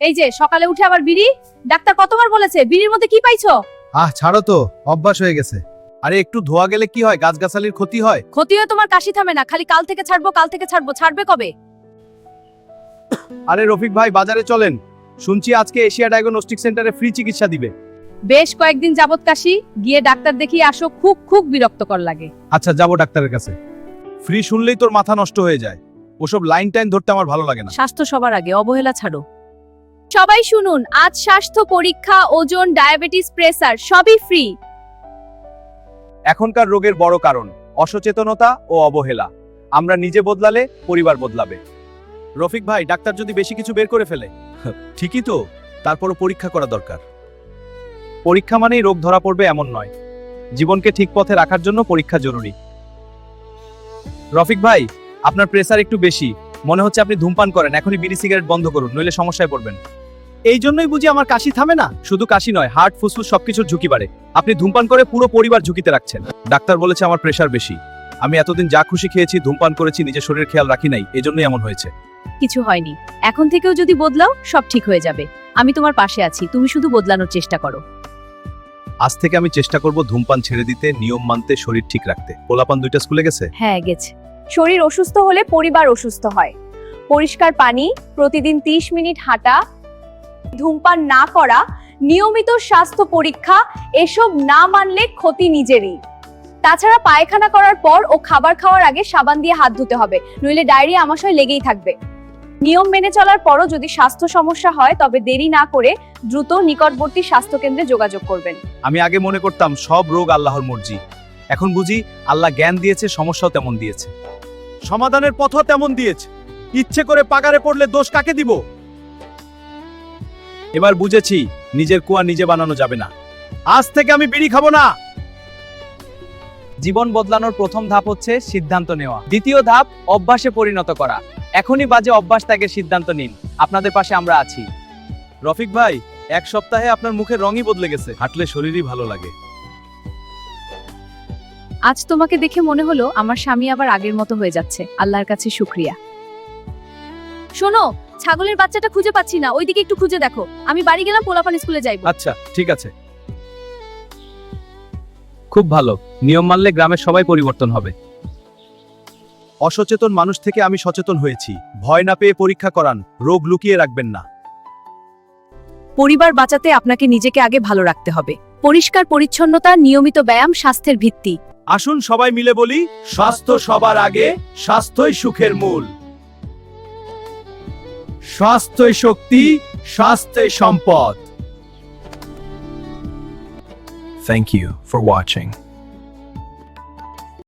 এই যে সকালে উঠে আবার বিড়ি। ডাক্তার কতবার বলেছে বিড়ির মধ্যে কি পাইছো? ছাড়ো তো, অভ্যাস হয়ে গেছে। আরে একটু ধোয়া গেলে কি হয়, গাছগাছালির ক্ষতি হয়। ক্ষতি হয়ে তোমার কাশি থামে না, খালি কাল থেকে ছাড়বো কাল থেকে ছাড়বো। ছাড়বে কবে? আরে রফিক ভাই, বাজারে চলেন, শুনছি আজকে এশিয়া ডায়াগনস্টিক সেন্টারে ফ্রি চিকিৎসা দিবে। বেশ কয়েকদিন যাবত কাশি, গিয়ে ডাক্তার দেখিয়ে আসো। খুব খুব বিরক্তকর লাগে। আচ্ছা, যাবো ডাক্তারের কাছে। ফ্রি শুনলেই তোর মাথা নষ্ট হয়ে যায়, ওসব লাইন টাইন ধরতে আমার ভালো লাগে না। স্বাস্থ্য সবার আগে, অবহেলা ছাড়ো। সবাই শুনুন, আজ স্বাস্থ্য পরীক্ষা, ওজন, ডায়াবেটিস, প্রেসার সবই ফ্রি। এখনকার রোগের বড় কারণ অসচেতনতা ও অবহেলা। আমরা নিজে বদলালে পরিবার বদলাবে। রফিক ভাই, ডাক্তার যদি বেশি কিছু বের করে ফেলে? ঠিকই তো, তারপরও পরীক্ষা করা দরকার। পরীক্ষা মানেই রোগ ধরা পড়বে এমন নয়, জীবনকে ঠিক পথে রাখার জন্য পরীক্ষা জরুরি। রফিক ভাই, আপনার প্রেসার একটু বেশি, মনে হচ্ছে আপনি ধূমপান করেন। এখনই বিড়ি সিগারেট বন্ধ করুন, নইলে সমস্যায় পড়বেন। এই জন্যই বুঝি আমার কাশি থামে না। শুধু কাশি নয়, হার্ট, ফুসফুস সবকিছুর ঝুঁকি বাড়ে। আপনি ধূমপান করে পুরো পরিবার ঝুঁকিতে রাখছেন। ডাক্তার বলেছে আমার প্রেসার বেশি। আমি এতদিন যা খুশি খেয়েছি, ধূমপান করেছি, নিজের শরীরের খেয়াল রাখি নাই, এজন্যই এমন হয়েছে। কিছু হয়নি, এখন থেকেও যদি বদলাও সব ঠিক হয়ে যাবে। আমি তোমার পাশে আছি, তুমি শুধু বদলানোর চেষ্টা করো। আজ থেকে আমি চেষ্টা করব ধূমপান ছেড়ে দিতে, নিয়ম মানতে, শরীর ঠিক রাখতে। পোলাপান দুইটা স্কুলে গেছে? হ্যাঁ, গেছে। শরীর অসুস্থ হলে পরিবার অসুস্থ হয়। পরিষ্কার পানি, প্রতিদিন 30 মিনিট হাঁটা, ধূমপান না করা, নিয়মিত স্বাস্থ্য পরীক্ষা, এসব না মানলে ক্ষতি নিজেরই। তাছাড়া পায়খানা করার পর ও খাবার খাওয়ার আগে সাবান দিয়ে হাত ধুতে হবে, নইলে ডায়রিয়া আমাশয় লেগেই থাকবে। নিয়ম মেনে চলার পরও যদি স্বাস্থ্য সমস্যা হয়, তবে দেরি না করে দ্রুত নিকটবর্তী স্বাস্থ্য কেন্দ্রে যোগাযোগ করবেন। আমি আগে মনে করতাম সব রোগ আল্লাহর মর্জি। এখন বুঝি আল্লাহ জ্ঞান দিয়েছে, সমস্যাও তেমন দিয়েছে, সমাধানের পথও তেমন দিয়েছে। ইচ্ছে করে পাগারে পড়লে দোষ কাকে দিব? এবার বুঝেছি, নিজের কুয়া নিজে বানানো যাবে না। আজ থেকে আমি বিড়ি খাবো না। জীবন বদলানোর প্রথম ধাপ হচ্ছে সিদ্ধান্ত নেওয়া। দ্বিতীয় ধাপ অভ্যাসে পরিণত করা। এখনই বাজে অভ্যাস ত্যাগের সিদ্ধান্ত নিন। আপনাদের পাশে আমরা আছি। রফিক ভাই, এক সপ্তাহে আপনার মুখের রঙই বদলে গেছে, হাঁটলে শরীরই ভালো লাগে। আজ তোমাকে দেখে মনে হলো আমার স্বামী আবার আগের মতো হয়ে যাচ্ছে। আল্লাহর কাছে শুকরিয়া। শোনো, ছাগলের বাচ্চাটা খুঁজে পাচ্ছি না, ওইদিকে একটু খুঁজে দেখো। আমি বাড়ি গেলাম, পোলাপান স্কুলে যাইবো। আচ্ছা, ঠিক আছে। খুব ভালো, নিয়ম মানলে গ্রামের সবাই পরিবর্তন হবে। অসচেতন মানুষ থেকে আমি সচেতন হয়েছি। ভয় না পেয়ে পরীক্ষা করান, রোগ লুকিয়ে রাখবেন না। পরিবার বাঁচাতে আপনাকে নিজেকে আগে ভালো রাখতে হবে। পরিষ্কার পরিচ্ছন্নতা, নিয়মিত ব্যায়াম স্বাস্থ্যের ভিত্তি। আসুন সবাই মিলে বলি, স্বাস্থ্য সবার আগে, স্বাস্থ্যই সুখের মূল। স্বাস্থ্যই শক্তি, স্বাস্থ্যই সম্পদ। Thank you for watching.